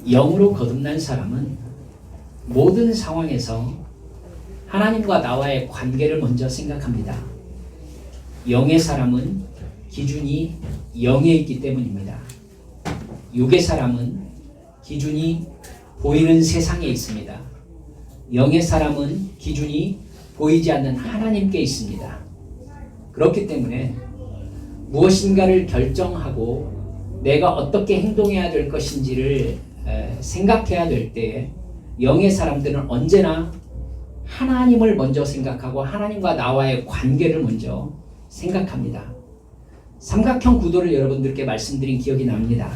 영으로 거듭난 사람은 모든 상황에서 하나님과 나와의 관계를 먼저 생각합니다. 영의 사람은 기준이 영에 있기 때문입니다. 육의 사람은 기준이 보이는 세상에 있습니다. 영의 사람은 기준이 보이지 않는 하나님께 있습니다. 그렇기 때문에 무엇인가를 결정하고 내가 어떻게 행동해야 될 것인지를 생각해야 될 때에 영의 사람들은 언제나 하나님을 먼저 생각하고 하나님과 나와의 관계를 먼저 생각합니다. 삼각형 구도를 여러분들께 말씀드린 기억이 납니다.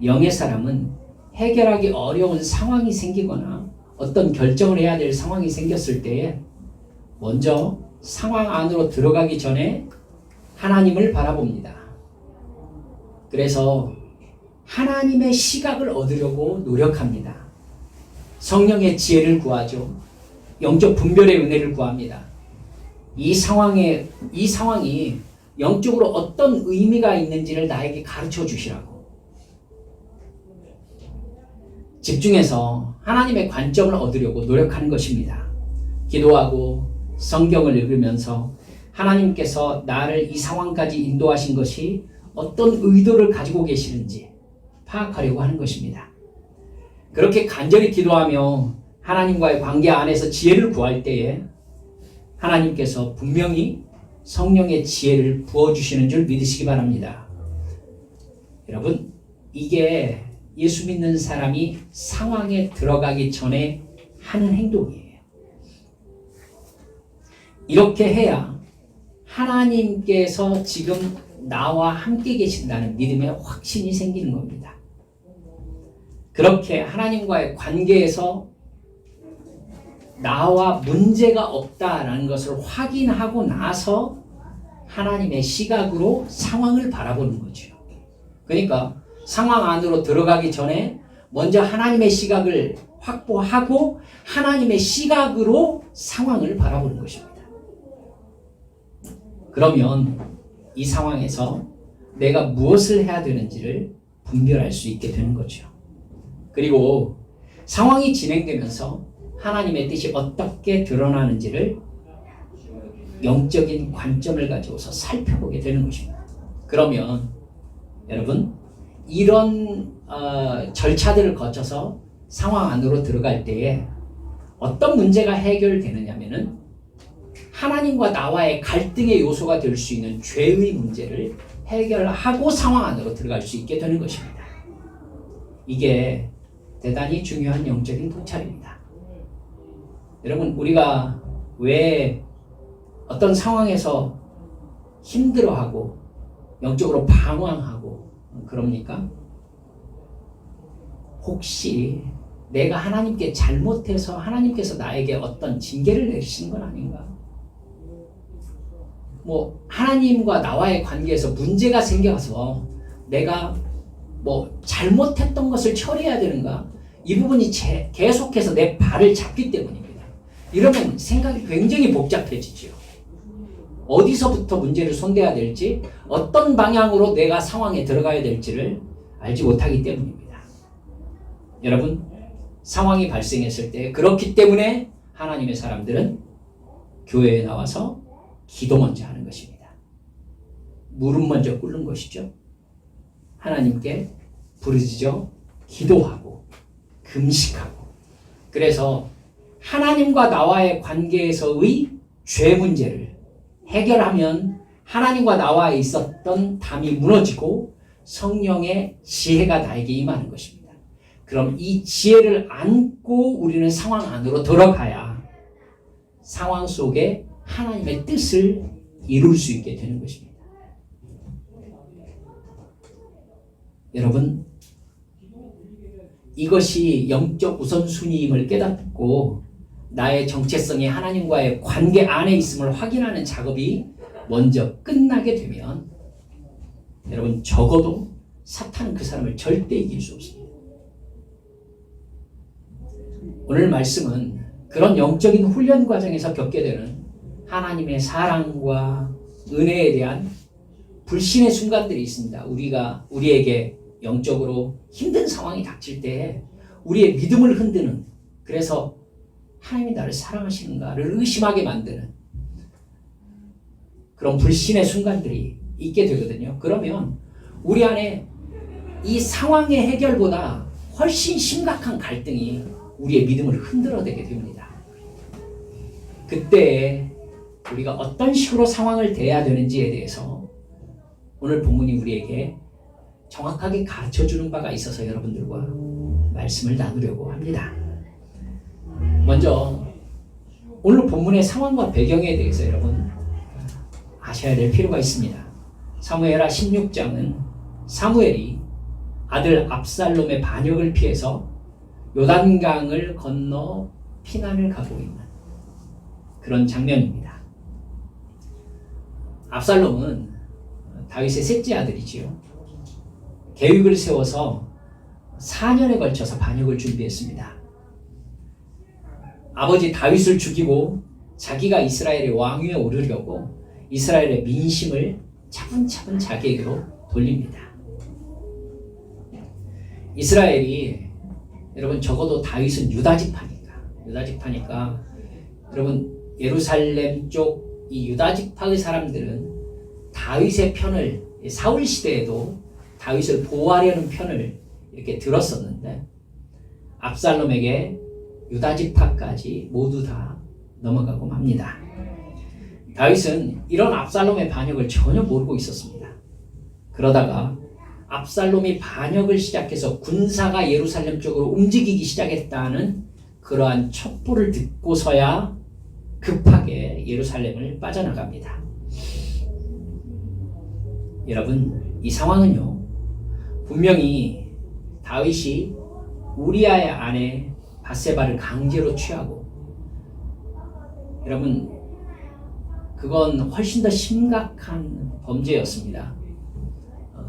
영의 사람은 해결하기 어려운 상황이 생기거나 어떤 결정을 해야 될 상황이 생겼을 때에 먼저 상황 안으로 들어가기 전에 하나님을 바라봅니다. 그래서 하나님의 시각을 얻으려고 노력합니다. 성령의 지혜를 구하죠. 영적 분별의 은혜를 구합니다. 이 상황이 영적으로 어떤 의미가 있는지를 나에게 가르쳐 주시라고. 집중해서 하나님의 관점을 얻으려고 노력하는 것입니다. 기도하고 성경을 읽으면서 하나님께서 나를 이 상황까지 인도하신 것이 어떤 의도를 가지고 계시는지 파악하려고 하는 것입니다. 그렇게 간절히 기도하며 하나님과의 관계 안에서 지혜를 구할 때에 하나님께서 분명히 성령의 지혜를 부어주시는 줄 믿으시기 바랍니다. 여러분, 이게 예수 믿는 사람이 상황에 들어가기 전에 하는 행동이에요. 이렇게 해야 하나님께서 지금 나와 함께 계신다는 믿음의 확신이 생기는 겁니다. 그렇게 하나님과의 관계에서 나와 문제가 없다라는 것을 확인하고 나서 하나님의 시각으로 상황을 바라보는 거죠. 그러니까 상황 안으로 들어가기 전에 먼저 하나님의 시각을 확보하고 하나님의 시각으로 상황을 바라보는 것입니다. 그러면 이 상황에서 내가 무엇을 해야 되는지를 분별할 수 있게 되는 거죠. 그리고 상황이 진행되면서 하나님의 뜻이 어떻게 드러나는지를 영적인 관점을 가지고서 살펴보게 되는 것입니다. 그러면 여러분, 이런 절차들을 거쳐서 상황 안으로 들어갈 때에 어떤 문제가 해결되느냐면은 하나님과 나와의 갈등의 요소가 될 수 있는 죄의 문제를 해결하고 상황 안으로 들어갈 수 있게 되는 것입니다. 이게 대단히 중요한 영적인 도찰입니다. 여러분, 우리가 왜 어떤 상황에서 힘들어하고 영적으로 방황하고 그럽니까? 혹시 내가 하나님께 잘못해서 하나님께서 나에게 어떤 징계를 내리시는 건 아닌가? 하나님과 나와의 관계에서 문제가 생겨서 내가 잘못했던 것을 처리해야 되는가? 이 부분이 계속해서 내 발을 잡기 때문입니다. 이러면 생각이 굉장히 복잡해지죠. 어디서부터 문제를 손대야 될지, 어떤 방향으로 내가 상황에 들어가야 될지를 알지 못하기 때문입니다. 여러분, 상황이 발생했을 때 그렇기 때문에 하나님의 사람들은 교회에 나와서 기도 먼저 하는 것입니다. 무릎 먼저 꿇는 것이죠. 하나님께 부르짖어 기도하고 금식하고, 그래서 하나님과 나와의 관계에서의 죄 문제를 해결하면 하나님과 나와 있었던 담이 무너지고 성령의 지혜가 나에게 임하는 것입니다. 그럼 이 지혜를 안고 우리는 상황 안으로 들어가야 상황 속에 하나님의 뜻을 이룰 수 있게 되는 것입니다. 여러분, 이것이 영적 우선순위임을 깨닫고 나의 정체성이 하나님과의 관계 안에 있음을 확인하는 작업이 먼저 끝나게 되면 여러분, 적어도 사탄은 그 사람을 절대 이길 수 없습니다. 오늘 말씀은 그런 영적인 훈련 과정에서 겪게 되는 하나님의 사랑과 은혜에 대한 불신의 순간들이 있습니다. 우리에게 영적으로 힘든 상황이 닥칠 때 우리의 믿음을 흔드는, 그래서 하나님이 나를 사랑하시는가를 의심하게 만드는 그런 불신의 순간들이 있게 되거든요. 그러면 우리 안에 이 상황의 해결보다 훨씬 심각한 갈등이 우리의 믿음을 흔들어대게 됩니다. 그때 우리가 어떤 식으로 상황을 대해야 되는지에 대해서 오늘 본문이 우리에게 정확하게 가르쳐주는 바가 있어서 여러분들과 말씀을 나누려고 합니다. 먼저 오늘 본문의 상황과 배경에 대해서 여러분 아셔야 될 필요가 있습니다. 사무엘하 16장은 사무엘이 아들 압살롬의 반역을 피해서 요단강을 건너 피난을 가고 있는 그런 장면입니다. 압살롬은 다윗의 셋째 아들이지요. 계획을 세워서 4년에 걸쳐서 반역을 준비했습니다. 아버지 다윗을 죽이고 자기가 이스라엘의 왕위에 오르려고 이스라엘의 민심을 차분차분 자기에게로 돌립니다. 이스라엘이 여러분 적어도 다윗은 유다지파니까 여러분 예루살렘 쪽 이 유다지파의 사람들은 다윗의 편을 사울 시대에도 다윗을 보호하려는 편을 이렇게 들었었는데 압살롬에게 유다지파까지 모두 다 넘어가고 맙니다. 다윗은 이런 압살롬의 반역을 전혀 모르고 있었습니다. 그러다가 압살롬이 반역을 시작해서 군사가 예루살렘 쪽으로 움직이기 시작했다는 그러한 첩보를 듣고서야 급하게 예루살렘을 빠져나갑니다. 여러분, 이 상황은요, 분명히 다윗이 우리아의 아내 밧세바를 강제로 취하고, 여러분, 그건 훨씬 더 심각한 범죄였습니다.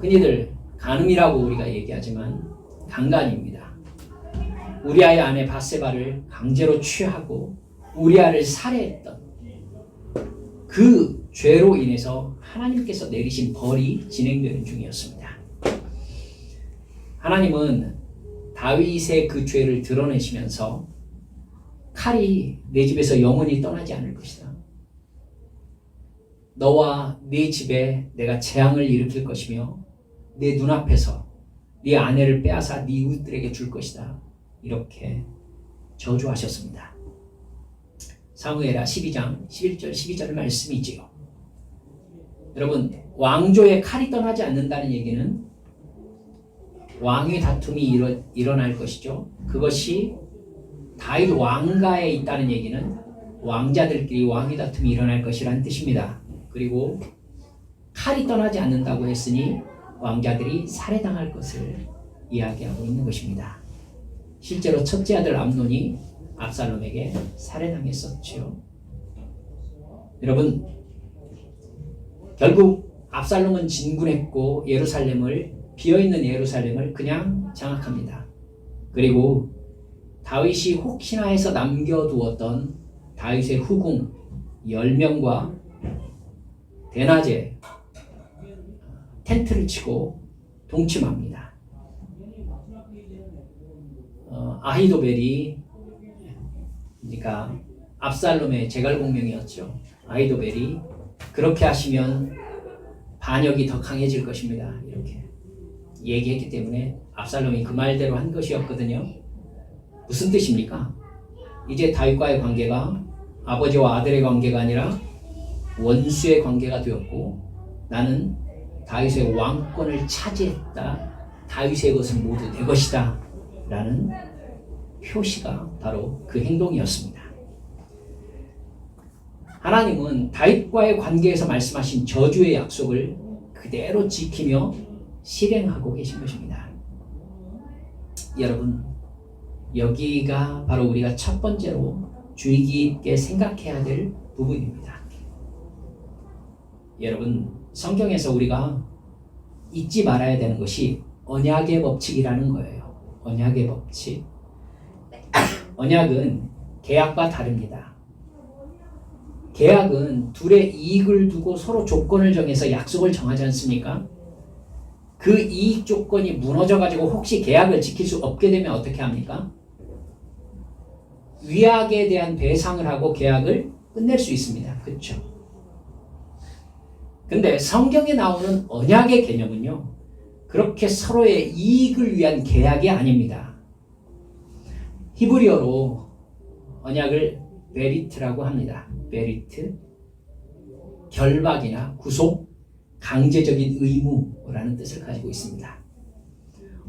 흔히들 간음이라고 우리가 얘기하지만 강간입니다. 우리아의 아내 밧세바를 강제로 취하고 우리아를 살해했던 그 죄로 인해서 하나님께서 내리신 벌이 진행되는 중이었습니다. 하나님은 다윗의 그 죄를 드러내시면서 칼이 내 집에서 영원히 떠나지 않을 것이다. 너와 네 집에 내가 재앙을 일으킬 것이며 내 눈앞에서 네 아내를 빼앗아 네 이웃들에게 줄 것이다. 이렇게 저주하셨습니다. 사무엘하 12장 11절 12절 말씀이지요. 여러분, 왕조의 칼이 떠나지 않는다는 얘기는 왕위 다툼이 일어날 것이죠. 그것이 다윗 왕가에 있다는 얘기는 왕자들끼리 왕위 다툼이 일어날 것이라는 뜻입니다. 그리고 칼이 떠나지 않는다고 했으니 왕자들이 살해당할 것을 이야기하고 있는 것입니다. 실제로 첫째 아들 암논이 압살롬에게 살해당했었죠. 여러분, 결국 압살롬은 진군했고 비어있는 예루살렘을 그냥 장악합니다. 그리고 다윗이 혹시나 해서 남겨두었던 다윗의 후궁 10명과 대낮에 텐트를 치고 동침합니다. 아히도벨이, 그러니까 압살롬의 제갈공명이었죠. 아히도벨이 그렇게 하시면 반역이 더 강해질 것입니다. 이렇게 얘기했기 때문에 압살롬이 그 말대로 한 것이었거든요. 무슨 뜻입니까? 이제 다윗과의 관계가 아버지와 아들의 관계가 아니라 원수의 관계가 되었고, 나는 다윗의 왕권을 차지했다. 다윗의 것은 모두 내 것이다. 라는 표시가 바로 그 행동이었습니다. 하나님은 다윗과의 관계에서 말씀하신 저주의 약속을 그대로 지키며 실행하고 계신 것입니다. 여러분, 여기가 바로 우리가 첫 번째로 주의 깊게 생각해야 될 부분입니다. 여러분, 성경에서 우리가 잊지 말아야 되는 것이 언약의 법칙이라는 거예요. 언약의 법칙. 언약은 계약과 다릅니다. 계약은 둘의 이익을 두고 서로 조건을 정해서 약속을 정하지 않습니까? 그 이익 조건이 무너져가지고 혹시 계약을 지킬 수 없게 되면 어떻게 합니까? 위약에 대한 배상을 하고 계약을 끝낼 수 있습니다. 그렇죠? 근데 성경에 나오는 언약의 개념은요, 그렇게 서로의 이익을 위한 계약이 아닙니다. 히브리어로 언약을 베리트라고 합니다. 베리트, 결박이나 구속, 강제적인 의무라는 뜻을 가지고 있습니다.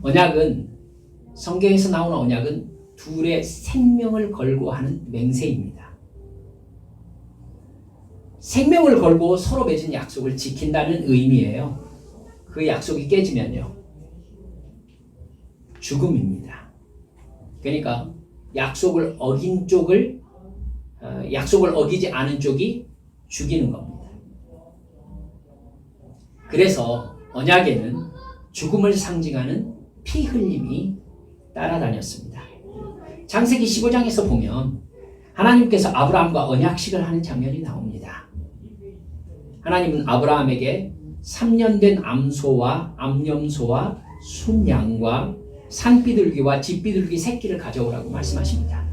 언약은, 성경에서 나오는 언약은 둘의 생명을 걸고 하는 맹세입니다. 생명을 걸고 서로 맺은 약속을 지킨다는 의미예요. 그 약속이 깨지면요, 죽음입니다. 그러니까 약속을 어긴 쪽을, 약속을 어기지 않은 쪽이 죽이는 겁니다. 그래서 언약에는 죽음을 상징하는 피 흘림이 따라다녔습니다. 창세기 15장에서 보면 하나님께서 아브라함과 언약식을 하는 장면이 나옵니다. 하나님은 아브라함에게 3년 된 암소와 암염소와 순양과 산비둘기와 집비둘기 새끼를 가져오라고 말씀하십니다.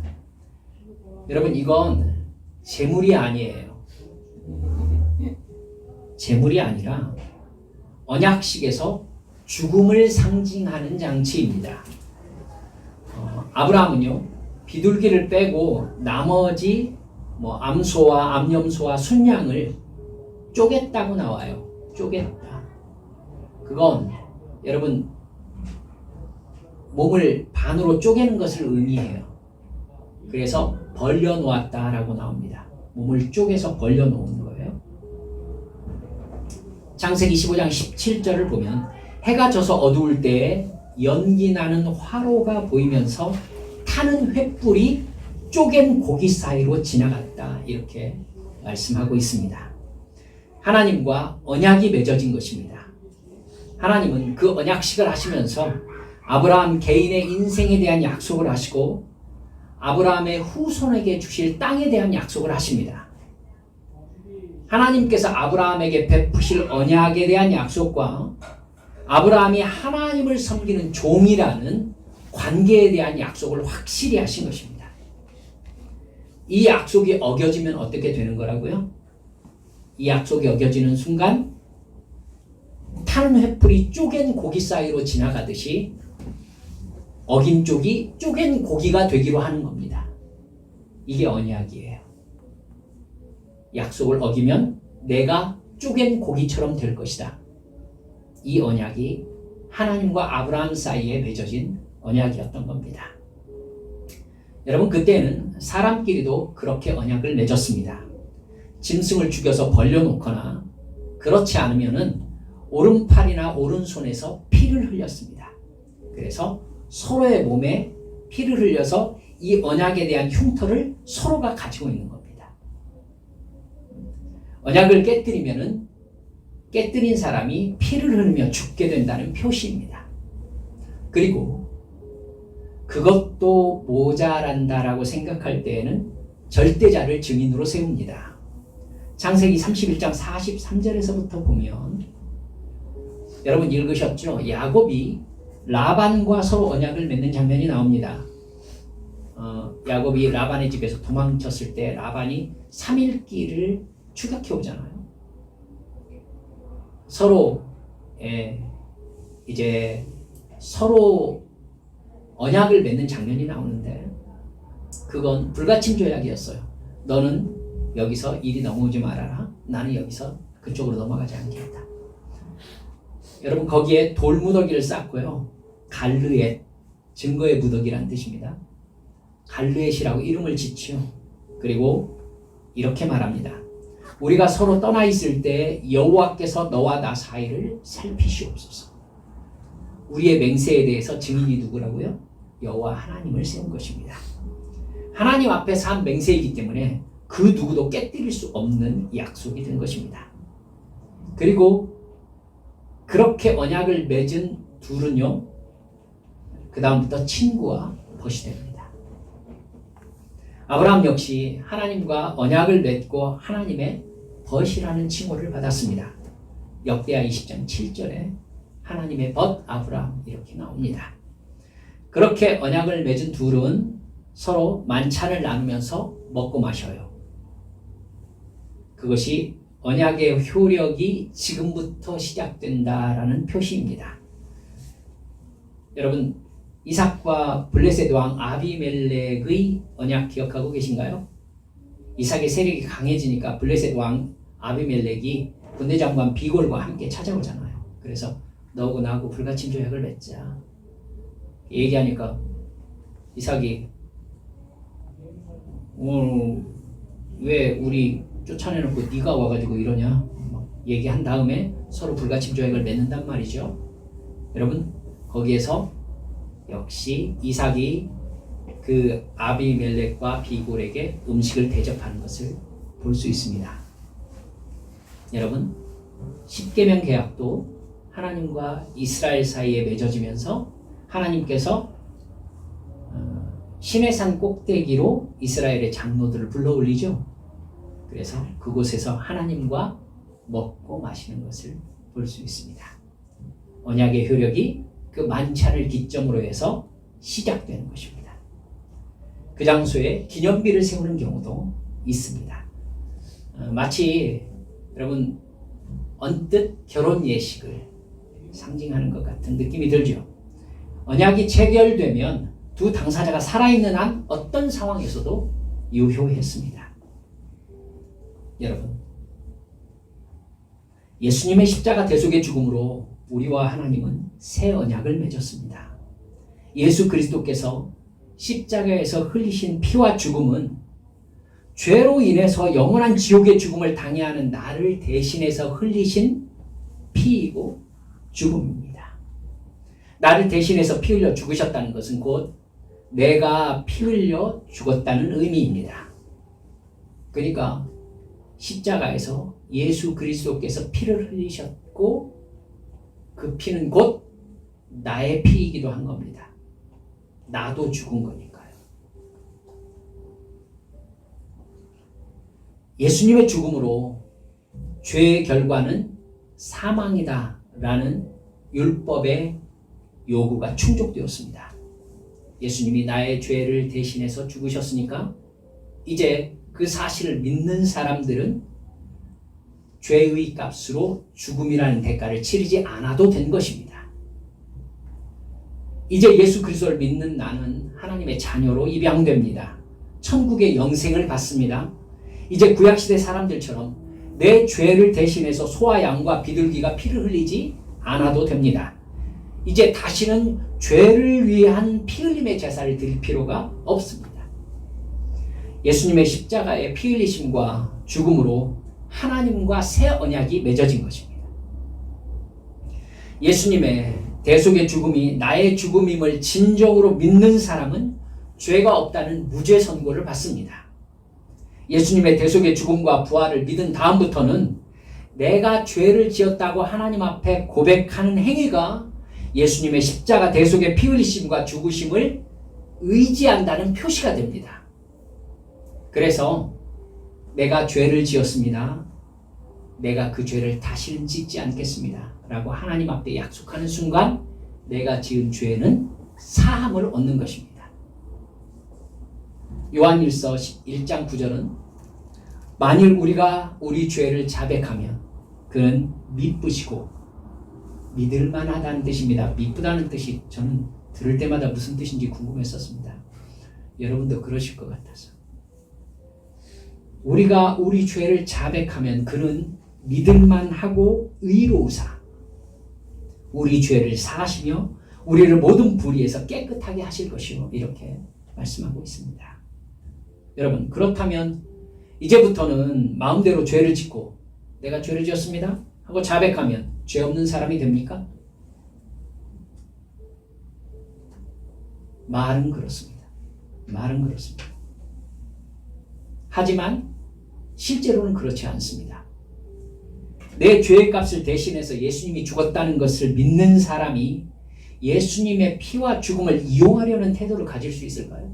여러분, 이건 재물이 아니에요. 재물이 아니라 언약식에서 죽음을 상징하는 장치입니다. 아브라함은요, 비둘기를 빼고 나머지 암소와 암염소와 순양을 쪼갰다고 나와요. 쪼갰다. 그건 여러분, 몸을 반으로 쪼개는 것을 의미해요. 그래서 벌려놓았다라고 나옵니다. 몸을 쪼개서 벌려놓은 거예요. 창세기 15장 17절을 보면 해가 져서 어두울 때에 연기 나는 화로가 보이면서 타는 횃불이 쪼갠 고기 사이로 지나갔다, 이렇게 말씀하고 있습니다. 하나님과 언약이 맺어진 것입니다. 하나님은 그 언약식을 하시면서 아브라함 개인의 인생에 대한 약속을 하시고 아브라함의 후손에게 주실 땅에 대한 약속을 하십니다. 하나님께서 아브라함에게 베푸실 언약에 대한 약속과 아브라함이 하나님을 섬기는 종이라는 관계에 대한 약속을 확실히 하신 것입니다. 이 약속이 어겨지면 어떻게 되는 거라고요? 이 약속이 어겨지는 순간 타는 횃불이 쪼갠 고기 사이로 지나가듯이 어긴 쪽이 쪼갠 고기가 되기로 하는 겁니다. 이게 언약이에요. 약속을 어기면 내가 쪼갠 고기처럼 될 것이다. 이 언약이 하나님과 아브라함 사이에 맺어진 언약이었던 겁니다. 여러분, 그때는 사람끼리도 그렇게 언약을 맺었습니다. 짐승을 죽여서 벌려놓거나 그렇지 않으면은 오른팔이나 오른손에서 피를 흘렸습니다. 그래서 서로의 몸에 피를 흘려서 이 언약에 대한 흉터를 서로가 가지고 있는 겁니다. 언약을 깨뜨리면은 깨뜨린 사람이 피를 흘리며 죽게 된다는 표시입니다. 그리고 그것도 모자란다라고 생각할 때에는 절대자를 증인으로 세웁니다. 창세기 31장 43절에서부터 보면 여러분 읽으셨죠? 야곱이 라반과 서로 언약을 맺는 장면이 나옵니다. 야곱이 라반의 집에서 도망쳤을 때 라반이 3일길을 추격해 오잖아요. 서로 이제 서로 언약을 맺는 장면이 나오는데 그건 불가침 조약이었어요. 너는 여기서 이리 넘어오지 말아라. 나는 여기서 그쪽으로 넘어가지 않겠다. 여러분, 거기에 돌무더기를 쌓고요. 갈르엣, 증거의 무더기란 뜻입니다. 갈르엣이라고 이름을 짓지요. 그리고 이렇게 말합니다. 우리가 서로 떠나 있을 때 여호와께서 너와 나 사이를 살피시옵소서. 우리의 맹세에 대해서 증인이 누구라고요? 여호와 하나님을 세운 것입니다. 하나님 앞에서 한 맹세이기 때문에 그 누구도 깨뜨릴 수 없는 약속이 된 것입니다. 그리고 그렇게 언약을 맺은 둘은요, 그 다음부터 친구와 벗이 됩니다. 아브라함 역시 하나님과 언약을 맺고 하나님의 벗이라는 칭호를 받았습니다. 역대하 20장 7절에 하나님의 벗 아브라함 이렇게 나옵니다. 그렇게 언약을 맺은 둘은 서로 만찬을 나누면서 먹고 마셔요. 그것이 언약의 효력이 지금부터 시작된다라는 표시입니다. 여러분, 이삭과 블레셋 왕 아비멜렉의 언약 기억하고 계신가요? 이삭의 세력이 강해지니까 블레셋 왕 아비멜렉이 군대장관 비골과 함께 찾아오잖아요. 그래서 너하고 나하고 불가침 조약을 맺자. 얘기하니까 이삭이 왜 우리 쫓아내놓고 네가 와가지고 이러냐 얘기한 다음에 서로 불가침 조약을 맺는단 말이죠. 여러분, 거기에서 역시 이삭이 그 아비멜렉과 비골에게 음식을 대접하는 것을 볼 수 있습니다. 여러분, 십계명 계약도 하나님과 이스라엘 사이에 맺어지면서 하나님께서 시내산 꼭대기로 이스라엘의 장로들을 불러올리죠. 그래서 그곳에서 하나님과 먹고 마시는 것을 볼 수 있습니다. 언약의 효력이 그 만찬을 기점으로 해서 시작되는 것입니다. 그 장소에 기념비를 세우는 경우도 있습니다. 마치 여러분 언뜻 결혼 예식을 상징하는 것 같은 느낌이 들죠. 언약이 체결되면 두 당사자가 살아있는 한 어떤 상황에서도 유효했습니다. 여러분, 예수님의 십자가 대속의 죽음으로 우리와 하나님은 새 언약을 맺었습니다. 예수 그리스도께서 십자가에서 흘리신 피와 죽음은 죄로 인해서 영원한 지옥의 죽음을 당해야 하는 나를 대신해서 흘리신 피이고 죽음입니다. 나를 대신해서 피 흘려 죽으셨다는 것은 곧 내가 피 흘려 죽었다는 의미입니다. 그러니까 십자가에서 예수 그리스도께서 피를 흘리셨고 그 피는 곧 나의 피이기도 한 겁니다. 나도 죽은 거니까요. 예수님의 죽음으로 죄의 결과는 사망이다 라는 율법의 요구가 충족되었습니다. 예수님이 나의 죄를 대신해서 죽으셨으니까 이제 그 사실을 믿는 사람들은 죄의 값으로 죽음이라는 대가를 치르지 않아도 된 것입니다. 이제 예수 그리스도를 믿는 나는 하나님의 자녀로 입양됩니다. 천국의 영생을 받습니다. 이제 구약시대 사람들처럼 내 죄를 대신해서 소와 양과 비둘기가 피를 흘리지 않아도 됩니다. 이제 다시는 죄를 위한 피 흘림의 제사를 드릴 필요가 없습니다. 예수님의 십자가의 피 흘리심과 죽음으로 하나님과 새 언약이 맺어진 것입니다. 예수님의 대속의 죽음이 나의 죽음임을 진정으로 믿는 사람은 죄가 없다는 무죄 선고를 받습니다. 예수님의 대속의 죽음과 부활을 믿은 다음부터는 내가 죄를 지었다고 하나님 앞에 고백하는 행위가 예수님의 십자가 대속의 피 흘리심과 죽으심을 의지한다는 표시가 됩니다. 그래서 내가 죄를 지었습니다. 내가 그 죄를 다시는 짓지 않겠습니다. 라고 하나님 앞에 약속하는 순간 내가 지은 죄는 사함을 얻는 것입니다. 요한일서 1장 9절은 만일 우리가 우리 죄를 자백하면 그는 미쁘시고 믿을만하다는 뜻입니다. 미쁘다는 뜻이 저는 들을 때마다 무슨 뜻인지 궁금했었습니다. 여러분도 그러실 것 같아서. 우리가 우리 죄를 자백하면 그는 믿을만하고 의로우사 우리 죄를 사하시며 우리를 모든 불의에서 깨끗하게 하실 것이요 이렇게 말씀하고 있습니다. 여러분, 그렇다면 이제부터는 마음대로 죄를 짓고 내가 죄를 지었습니다 하고 자백하면 죄 없는 사람이 됩니까? 말은 그렇습니다. 말은 그렇습니다. 하지만 실제로는 그렇지 않습니다. 내 죄의 값을 대신해서 예수님이 죽었다는 것을 믿는 사람이 예수님의 피와 죽음을 이용하려는 태도를 가질 수 있을까요?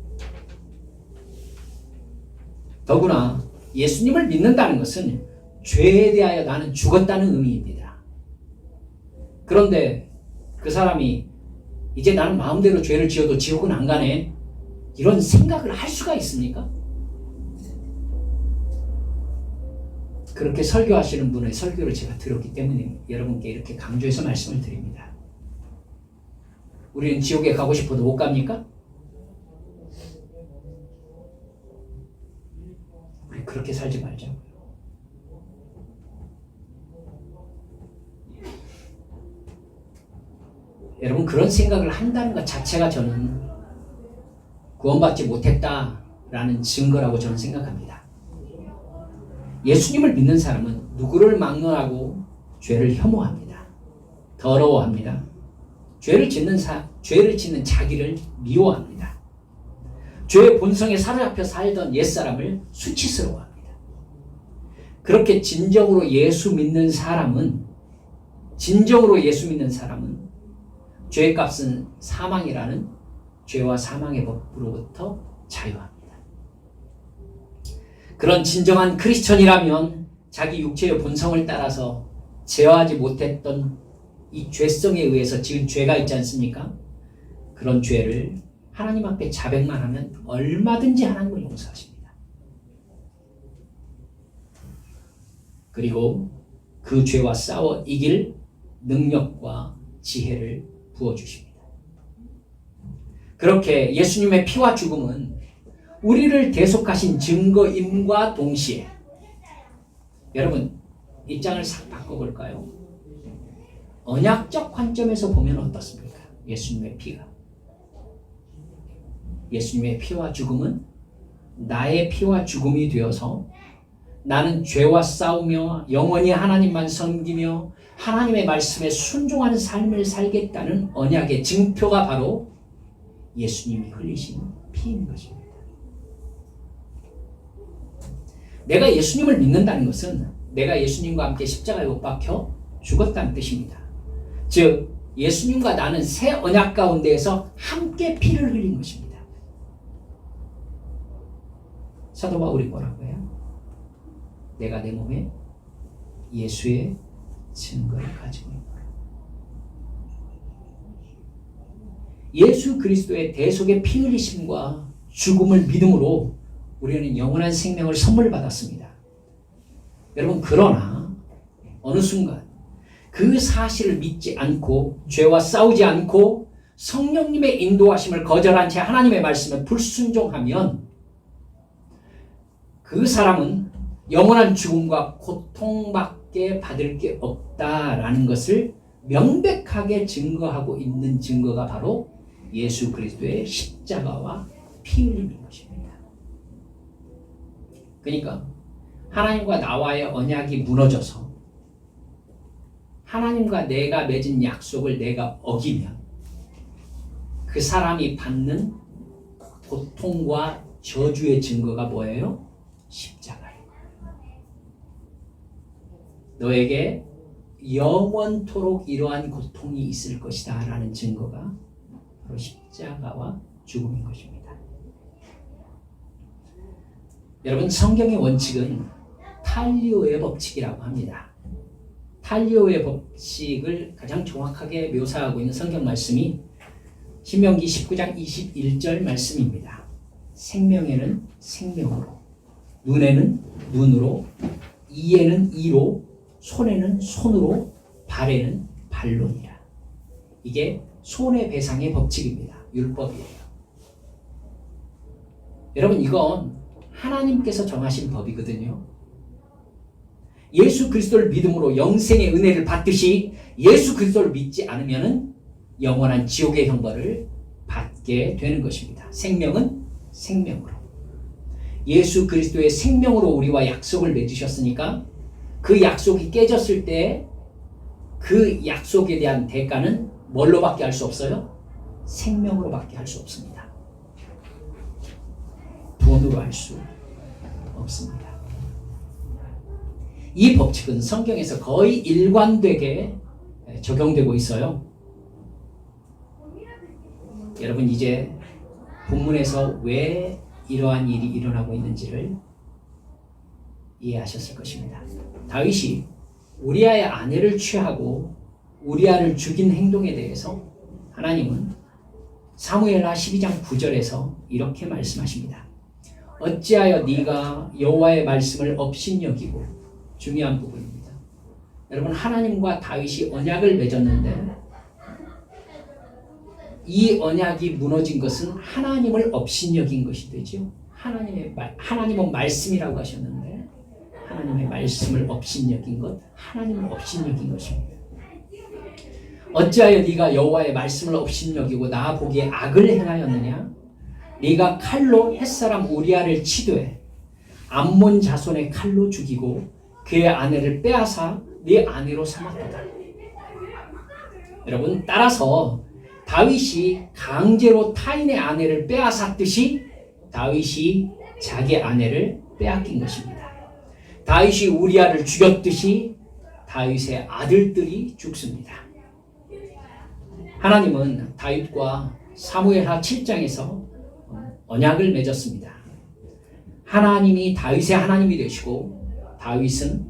더구나 예수님을 믿는다는 것은 죄에 대하여 나는 죽었다는 의미입니다. 그런데 그 사람이 이제 나는 마음대로 죄를 지어도 지옥은 안 가네, 이런 생각을 할 수가 있습니까? 그렇게 설교하시는 분의 설교를 제가 들었기 때문에 여러분께 이렇게 강조해서 말씀을 드립니다. 우리는 지옥에 가고 싶어도 못 갑니까? 우리 그렇게 살지 말자고요. 여러분, 그런 생각을 한다는 것 자체가 저는 구원받지 못했다라는 증거라고 저는 생각합니다. 예수님을 믿는 사람은 누구를 막론하고 죄를 혐오합니다. 더러워합니다. 죄를 짓는 자기를 미워합니다. 죄의 본성에 사로잡혀 살던 옛사람을 수치스러워합니다. 그렇게 진정으로 예수 믿는 사람은 죄의 값은 사망이라는 죄와 사망의 법으로부터 자유합니다. 그런 진정한 크리스천이라면 자기 육체의 본성을 따라서 제어하지 못했던 이 죄성에 의해서 지은 죄가 있지 않습니까? 그런 죄를 하나님 앞에 자백만 하면 얼마든지 하나님을 용서하십니다. 그리고 그 죄와 싸워 이길 능력과 지혜를 부어주십니다. 그렇게 예수님의 피와 죽음은 우리를 대속하신 증거임과 동시에, 여러분 입장을 싹 바꿔볼까요? 언약적 관점에서 보면 어떻습니까? 예수님의 피와 죽음은 나의 피와 죽음이 되어서 나는 죄와 싸우며 영원히 하나님만 섬기며 하나님의 말씀에 순종하는 삶을 살겠다는 언약의 증표가 바로 예수님이 흘리신 피인 것입니다. 내가 예수님을 믿는다는 것은 내가 예수님과 함께 십자가에 못 박혀 죽었다는 뜻입니다. 즉 예수님과 나는 새 언약 가운데에서 함께 피를 흘린 것입니다. 사도 바울이 뭐라고 해요? 내가 내 몸에 예수의 증거를 가지고 있노라. 예수 그리스도의 대속의 피 흘리심과 죽음을 믿음으로 우리는 영원한 생명을 선물 받았습니다. 여러분, 그러나 어느 순간 그 사실을 믿지 않고 죄와 싸우지 않고 성령님의 인도하심을 거절한 채 하나님의 말씀에 불순종하면 그 사람은 영원한 죽음과 고통밖에 받을 게 없다라는 것을 명백하게 증거하고 있는 증거가 바로 예수 그리스도의 십자가와 피 흘림인 것입니다. 그러니까 하나님과 나와의 언약이 무너져서 하나님과 내가 맺은 약속을 내가 어기면 그 사람이 받는 고통과 저주의 증거가 뭐예요? 십자가예요. 너에게 영원토록 이러한 고통이 있을 것이다 라는 증거가 바로 십자가와 죽음인 것입니다. 여러분, 성경의 원칙은 탈리오의 법칙이라고 합니다. 탈리오의 법칙을 가장 정확하게 묘사하고 있는 성경 말씀이 신명기 19장 21절 말씀입니다. 생명에는 생명으로, 눈에는 눈으로, 이에는 이로, 손에는 손으로, 발에는 발로니라. 이게 손해배상의 법칙입니다. 율법이에요. 여러분, 이건 하나님께서 정하신 법이거든요. 예수 그리스도를 믿음으로 영생의 은혜를 받듯이 예수 그리스도를 믿지 않으면 영원한 지옥의 형벌을 받게 되는 것입니다. 생명은 생명으로. 예수 그리스도의 생명으로 우리와 약속을 맺으셨으니까 그 약속이 깨졌을 때 그 약속에 대한 대가는 뭘로 밖에 할 수 없어요? 생명으로 밖에 할 수 없습니다. 돈으로 할 수 없습니다. 이 법칙은 성경에서 거의 일관되게 적용되고 있어요. 여러분, 이제 본문에서 왜 이러한 일이 일어나고 있는지를 이해하셨을 것입니다. 다윗이 우리아의 아내를 취하고 우리아를 죽인 행동에 대해서 하나님은 사무엘하 12장 9절에서 이렇게 말씀하십니다. 어찌하여 네가 여호와의 말씀을 업신여기고, 중요한 부분입니다. 여러분, 하나님과 다윗이 언약을 맺었는데 이 언약이 무너진 것은 하나님을 업신여긴 것이 되죠. 하나님은 말씀이라고 하셨는데 하나님의 말씀을 업신여긴 것, 하나님을 업신여긴 것입니다. 어찌하여 네가 여호와의 말씀을 업신여기고 나 보기에 악을 행하였느냐? 네가 칼로 햇사람 우리아를 치되 암몬 자손의 칼로 죽이고 그의 아내를 빼앗아 네 아내로 삼았도다. 여러분, 따라서 다윗이 강제로 타인의 아내를 빼앗았듯이 다윗이 자기 아내를 빼앗긴 것입니다. 다윗이 우리아를 죽였듯이 다윗의 아들들이 죽습니다. 하나님은 다윗과 사무엘하 7장에서 언약을 맺었습니다. 하나님이 다윗의 하나님이 되시고 다윗은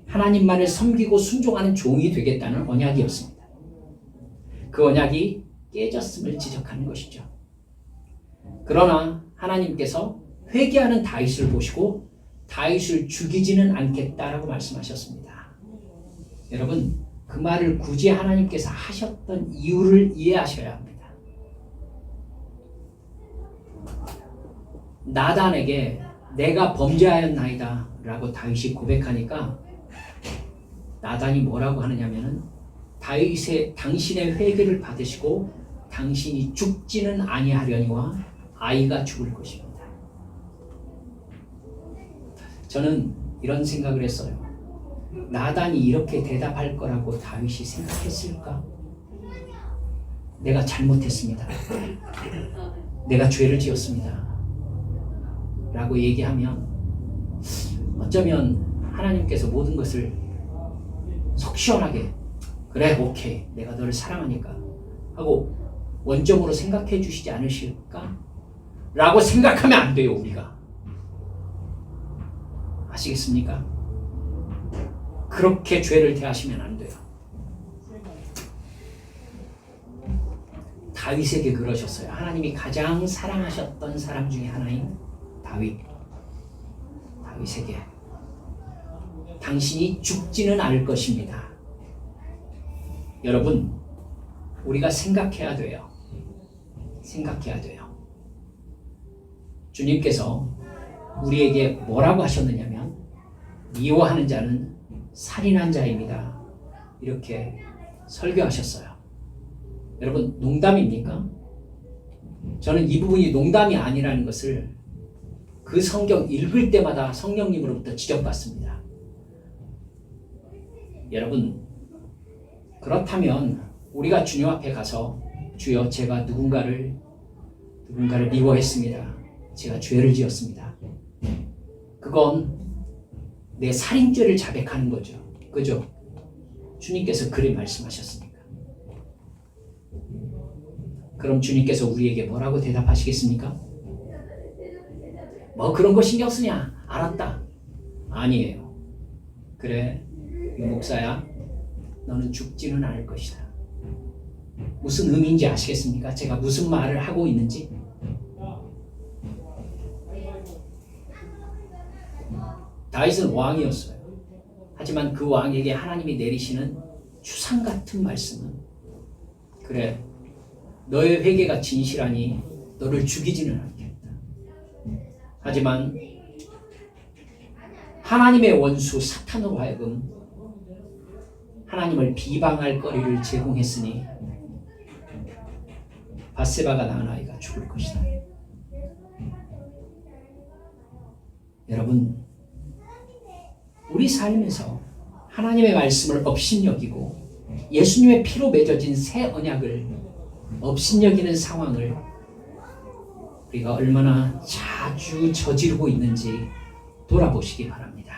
하나님만을 섬기고 순종하는 종이 되겠다는 언약이었습니다. 그 언약이 깨졌음을 지적하는 것이죠. 그러나 하나님께서 회개하는 다윗을 보시고 다윗을 죽이지는 않겠다라고 말씀하셨습니다. 여러분, 그 말을 굳이 하나님께서 하셨던 이유를 이해하셔야 합니다. 나단에게 내가 범죄하였나이다 라고 다윗이 고백하니까 나단이 뭐라고 하느냐면은 당신의 회개를 받으시고 당신이 죽지는 아니하려니와 아이가 죽을 것입니다. 저는 이런 생각을 했어요. 나단이 이렇게 대답할 거라고 다윗이 생각했을까? 내가 잘못했습니다. 내가 죄를 지었습니다. 라고 얘기하면 어쩌면 하나님께서 모든 것을 속 시원하게 그래, 오케이, 내가 너를 사랑하니까 하고 원점으로 생각해 주시지 않으실까? 라고 생각하면 안 돼요. 우리가 아시겠습니까? 그렇게 죄를 대하시면 안 돼요. 다윗에게 그러셨어요. 하나님이 가장 사랑하셨던 사람 중에 하나인 다윗에게 당신이 죽지는 않을 것입니다. 여러분, 우리가 생각해야 돼요. 주님께서 우리에게 뭐라고 하셨느냐면 미워하는 자는 살인한 자입니다. 이렇게 설교하셨어요. 여러분, 농담입니까? 저는 이 부분이 농담이 아니라는 것을 그 성경 읽을 때마다 성령님으로부터 지적받습니다. 여러분, 그렇다면 우리가 주님 앞에 가서 주여, 제가 누군가를 미워했습니다. 제가 죄를 지었습니다. 그건 내 살인죄를 자백하는 거죠. 그죠? 주님께서 그리 말씀하셨습니까? 그럼 주님께서 우리에게 뭐라고 대답하시겠습니까? 뭐 그런 거 신경 쓰냐? 알았다. 아니에요. 그래, 목사야, 너는 죽지는 않을 것이다. 무슨 의미인지 아시겠습니까? 제가 무슨 말을 하고 있는지. 다윗은 왕이었어요. 하지만 그 왕에게 하나님이 내리시는 추상 같은 말씀은 그래, 너의 회개가 진실하니 너를 죽이지는 않겠다. 하지만 하나님의 원수 사탄으로 하여금 하나님을 비방할 거리를 제공했으니 밧세바가 낳은 아이가 죽을 것이다. 여러분, 우리 삶에서 하나님의 말씀을 업신여기고 예수님의 피로 맺어진 새 언약을 업신여기는 상황을 우리가 얼마나 자주 저지르고 있는지 돌아보시기 바랍니다.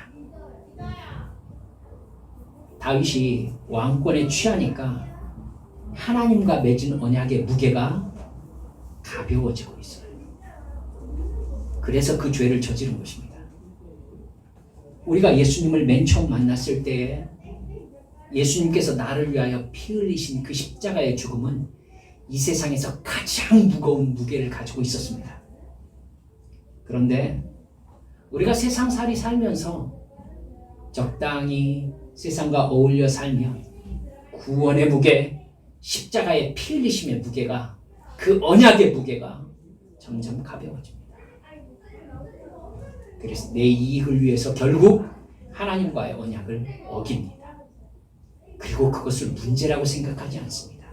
다윗이 왕권에 취하니까 하나님과 맺은 언약의 무게가 가벼워지고 있어요. 그래서 그 죄를 저지른 것입니다. 우리가 예수님을 맨 처음 만났을 때에 예수님께서 나를 위하여 피 흘리신 그 십자가의 죽음은 이 세상에서 가장 무거운 무게를 가지고 있었습니다. 그런데 우리가 세상살이 살면서 적당히 세상과 어울려 살면 구원의 무게, 십자가의 피 흘리심의 무게가, 그 언약의 무게가 점점 가벼워집니다. 그래서 내 이익을 위해서 결국 하나님과의 언약을 어깁니다. 그리고 그것을 문제라고 생각하지 않습니다.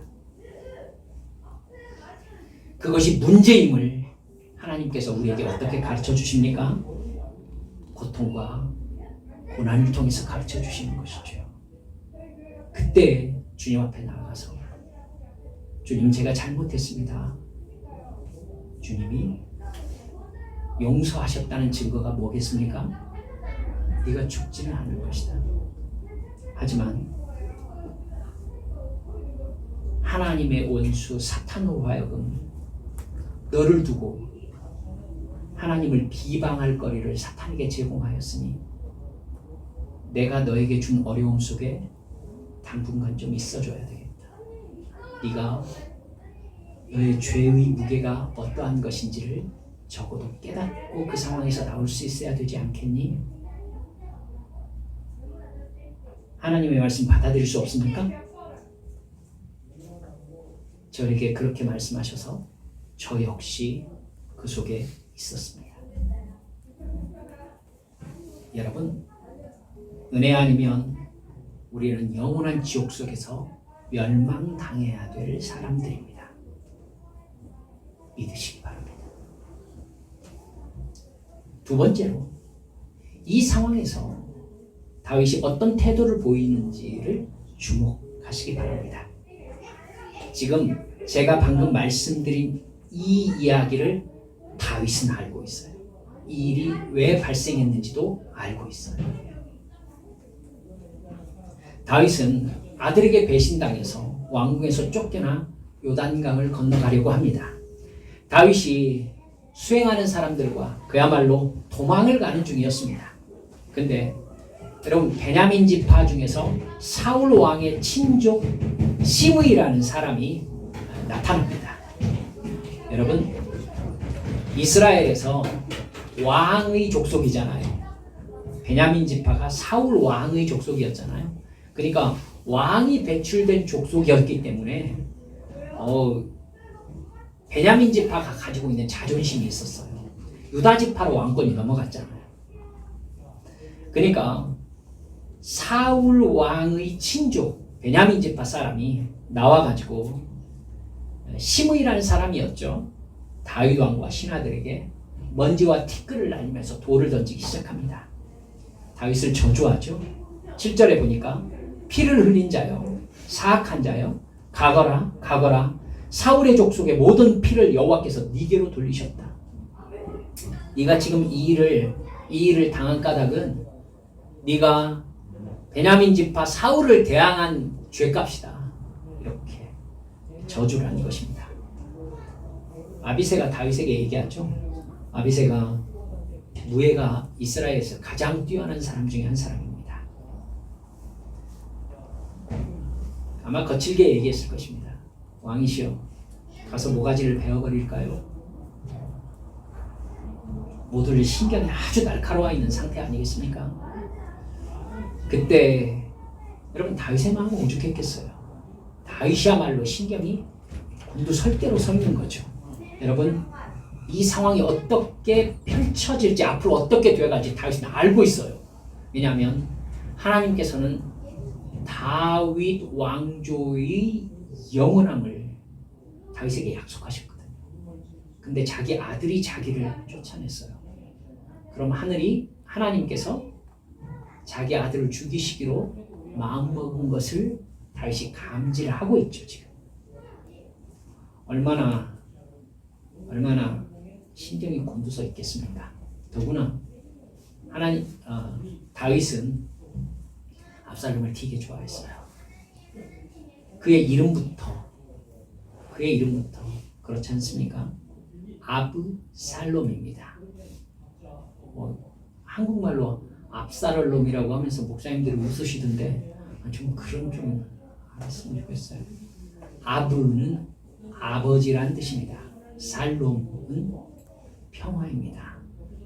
그것이 문제임을 하나님께서 우리에게 어떻게 가르쳐 주십니까? 고통과 고난을 통해서 가르쳐 주시는 것이죠. 그때 주님 앞에 나가서 주님, 제가 잘못했습니다. 주님이 용서하셨다는 증거가 뭐겠습니까? 네가 죽지는 않을 것이다. 하지만 하나님의 원수 사탄으로 하여금 너를 두고 하나님을 비방할 거리를 사탄에게 제공하였으니 내가 너에게 준 어려움 속에 당분간 좀 있어줘야 되겠다. 네가 너의 죄의 무게가 어떠한 것인지를 적어도 깨닫고 그 상황에서 나올 수 있어야 되지 않겠니? 하나님의 말씀 받아들일 수 없습니까? 저에게 그렇게 말씀하셔서 저 역시 그 속에 있었습니다. 여러분, 은혜 아니면 우리는 영원한 지옥 속에서 멸망당해야 될 사람들입니다. 믿으시기 바랍니다. 두 번째로, 이 상황에서 다윗이 어떤 태도를 보이는지를 주목하시기 바랍니다. 지금 제가 방금 말씀드린 이 이야기를 다윗은 알고 있어요. 이 일이 왜 발생했는지도 알고 있어요. 다윗은 아들에게 배신당해서 왕궁에서 쫓겨나 요단강을 건너가려고 합니다. 다윗이 수행하는 사람들과 그야말로 도망을 가는 중이었습니다. 근데 여러분, 베냐민 지파 중에서 사울 왕의 친족 시므이라는 사람이 나타납니다. 여러분, 이스라엘에서 왕의 족속이잖아요. 베냐민 지파가 사울 왕의 족속이었잖아요. 그러니까 왕이 배출된 족속이었기 때문에 베냐민 지파가 가지고 있는 자존심이 있었어요. 유다 지파로 왕권이 넘어갔잖아요. 그러니까 사울 왕의 친족 베냐민 지파 사람이 나와가지고 시므이라는 사람이었죠. 다윗 왕과 신하들에게 먼지와 티끌을 날리면서 돌을 던지기 시작합니다. 다윗을 저주하죠. 7절에 보니까 피를 흘린 자여, 사악한 자여, 가거라 가거라. 사울의 족속의 모든 피를 여호와께서 네게로 돌리셨다. 네가 지금 이 일을 당한 까닭은 네가 베냐민 지파 사울을 대항한 죄값이다. 이렇게 저주를 한 것입니다. 아비새가 다윗에게 얘기하죠. 아비새가 무예가 이스라엘에서 가장 뛰어난 사람 중에 한 사람입니다. 아마 거칠게 얘기했을 것입니다. 왕이시여, 가서 모가지를 베어버릴까요? 모두를 신경이 아주 날카로워 있는 상태 아니겠습니까? 그때 여러분, 다윗의 마음은 오죽했겠어요. 다윗이야말로 신경이 곤두설대로 서 있는 거죠. 여러분, 이 상황이 어떻게 펼쳐질지, 앞으로 어떻게 되어갈지 다윗은 알고 있어요. 왜냐하면 하나님께서는 다윗 왕조의 영원함을 다윗에게 약속하셨거든요. 근데 자기 아들이 자기를 쫓아냈어요. 그럼 하나님께서 자기 아들을 죽이시기로 마음먹은 것을 다윗이 감지를 하고 있죠. 지금 얼마나 신경이 곤두서 있겠습니까? 더구나 다윗은 압살롬을 되게 좋아했어요. 그의 이름부터 그렇지 않습니까? 아브살롬입니다. 한국말로 압살롬이라고 하면서 목사님들이 웃으시던데 좀 그런 좀 알았으면 좋겠어요. 아브는 아버지란 뜻입니다. 살롬은 평화입니다.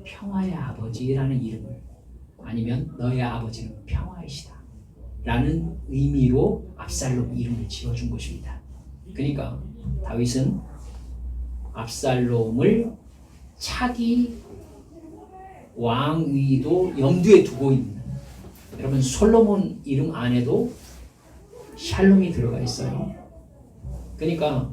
평화의 아버지라는 이름을, 아니면 너의 아버지는 평화이시다 라는 의미로 압살롬 이름을 지어준 것입니다. 그러니까 다윗은 압살롬을 차기 왕위도 염두에 두고 있는, 여러분 솔로몬 이름 안에도 샬롬이 들어가 있어요. 그러니까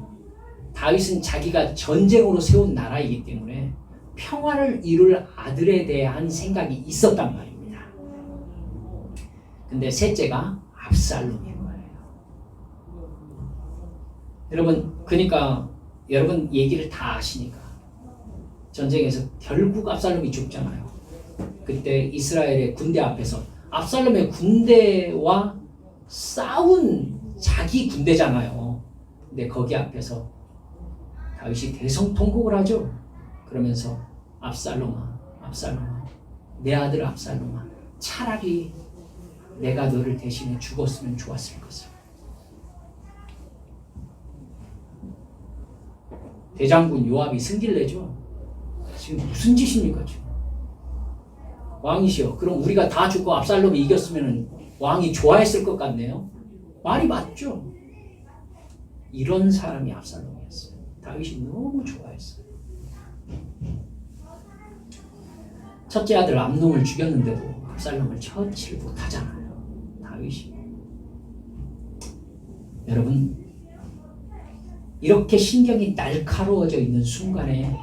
다윗은 자기가 전쟁으로 세운 나라이기 때문에 평화를 이룰 아들에 대한 생각이 있었단 말입니다. 근데 셋째가 압살롬인 거예요. 여러분, 그러니까 여러분 얘기를 다 아시니까 전쟁에서 결국 압살롬이 죽잖아요. 그때 이스라엘의 군대 앞에서 압살롬의 군대와 싸운 자기 군대잖아요. 근데 거기 앞에서 다윗이 대성통곡을 하죠. 그러면서 압살롬아, 압살롬아, 내 아들 압살롬아, 차라리 내가 너를 대신해 죽었으면 좋았을 것을. 대장군 요압이 승질 내죠. 지금 무슨 짓입니까 지금? 왕이시여, 그럼 우리가 다 죽고 압살롬이 이겼으면 왕이 좋아했을 것 같네요. 말이 맞죠. 이런 사람이 압살롬이었어요. 다윗이 너무 좋아했어요. 첫째 아들 암논을 죽였는데도 압살롬을 처치를 못하잖아요. 다윗이. 여러분, 이렇게 신경이 날카로워져 있는 순간에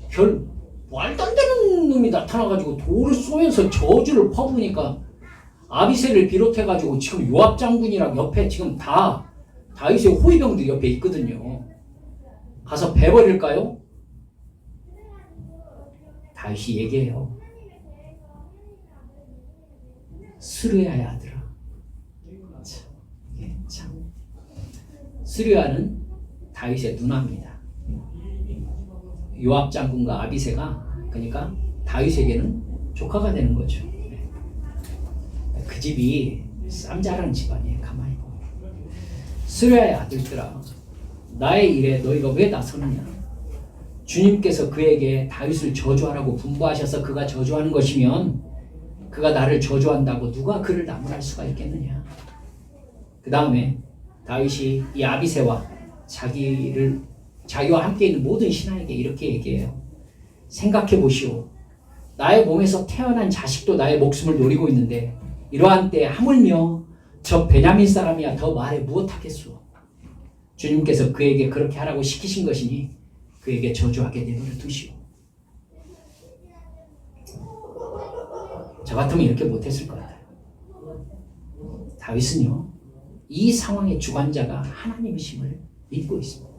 별 말도 안 되는 놈이 나타나가지고 돌을 쏘면서 저주를 퍼부으니까 아비새를 비롯해가지고 지금 요압 장군이랑 옆에 지금 다 다윗의 호위병들이 옆에 있거든요. 가서 베버릴까요? 다윗이 얘기해요. 스루야의 아들아. 참. 스루야는 다윗의 누나입니다. 요압 장군과 아비새가, 그러니까 다윗에게는 조카가 되는 거죠. 그 집이 쌈자라는 집안이에요. 가만히 보면. 스루야의 아들들아, 나의 일에 너희가 왜 나서느냐? 주님께서 그에게 다윗을 저주하라고 분부하셔서 그가 저주하는 것이면 그가 나를 저주한다고 누가 그를 나무랄 수가 있겠느냐? 그 다음에 다윗이 이 아비새와 자기와 함께 있는 모든 신하에게 이렇게 얘기해요. 생각해 보시오. 나의 몸에서 태어난 자식도 나의 목숨을 노리고 있는데 이러한 때 하물며 저 베냐민 사람이야 더 말해 무엇하겠소? 주님께서 그에게 그렇게 하라고 시키신 것이니 그에게 저주하게 내버려 두시오. 저 같으면 이렇게 못했을 것 같아요. 다윗은요, 이 상황의 주관자가 하나님이심을 믿고 있습니다.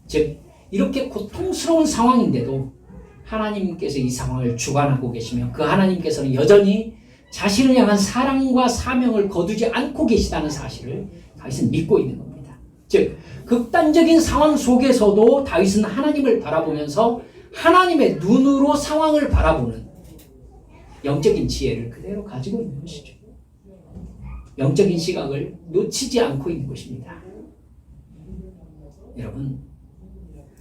즉, 이렇게 고통스러운 상황인데도 하나님께서 이 상황을 주관하고 계시며 그 하나님께서는 여전히 자신을 향한 사랑과 사명을 거두지 않고 계시다는 사실을 다윗은 믿고 있는 겁니다. 즉, 극단적인 상황 속에서도 다윗은 하나님을 바라보면서 하나님의 눈으로 상황을 바라보는 영적인 지혜를 그대로 가지고 있는 것이죠. 영적인 시각을 놓치지 않고 있는 것입니다. 여러분,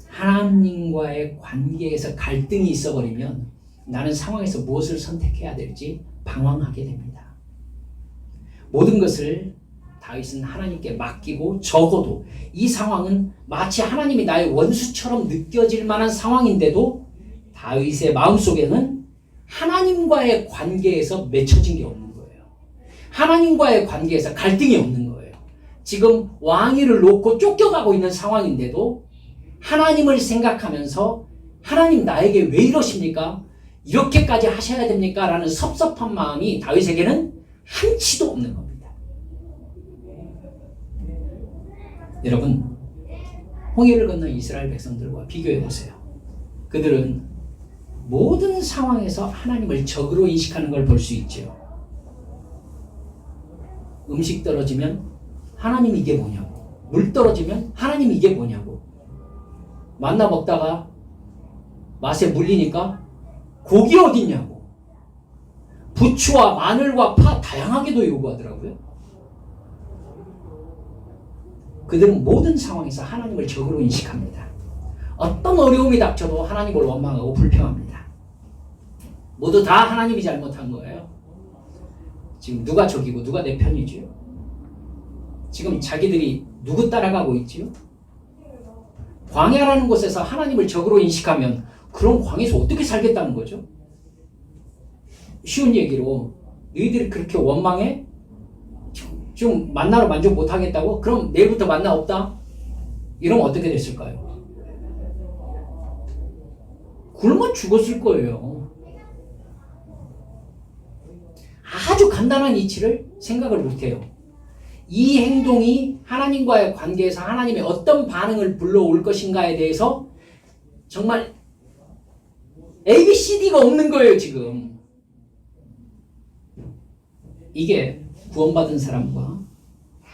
하나님과의 관계에서 갈등이 있어버리면 나는 상황에서 무엇을 선택해야 될지 방황하게 됩니다. 모든 것을 다윗은 하나님께 맡기고, 적어도 이 상황은 마치 하나님이 나의 원수처럼 느껴질 만한 상황인데도 다윗의 마음속에는 하나님과의 관계에서 맺혀진 게 없는 거예요. 하나님과의 관계에서 갈등이 없는 거예요. 지금 왕위를 놓고 쫓겨가고 있는 상황인데도 하나님을 생각하면서 하나님 나에게 왜 이러십니까? 이렇게까지 하셔야 됩니까? 라는 섭섭한 마음이 다윗에게는 한치도 없는 겁니다. 여러분, 홍해를 건넌 이스라엘 백성들과 비교해 보세요. 그들은 모든 상황에서 하나님을 적으로 인식하는 걸 볼 수 있죠. 음식 떨어지면 하나님 이게 뭐냐고, 물 떨어지면 하나님 이게 뭐냐고, 만나 먹다가 맛에 물리니까 고기 어딨냐고, 부추와 마늘과 파 다양하게도 요구하더라고요. 그들은 모든 상황에서 하나님을 적으로 인식합니다. 어떤 어려움이 닥쳐도 하나님을 원망하고 불평합니다. 모두 다 하나님이 잘못한 거예요. 지금 누가 적이고 누가 내 편이지요? 지금 자기들이 누구 따라가고 있지요? 광야라는 곳에서 하나님을 적으로 인식하면 그런 광야에서 어떻게 살겠다는 거죠? 쉬운 얘기로 너희들이 그렇게 원망해? 좀 만나러 만족 못하겠다고? 그럼 내일부터 만나 없다? 이러면 어떻게 됐을까요? 굶어 죽었을 거예요. 아주 간단한 이치를 생각을 못해요. 이 행동이 하나님과의 관계에서 하나님의 어떤 반응을 불러올 것인가에 대해서 정말 ABCD가 없는 거예요, 지금. 이게 구원받은 사람과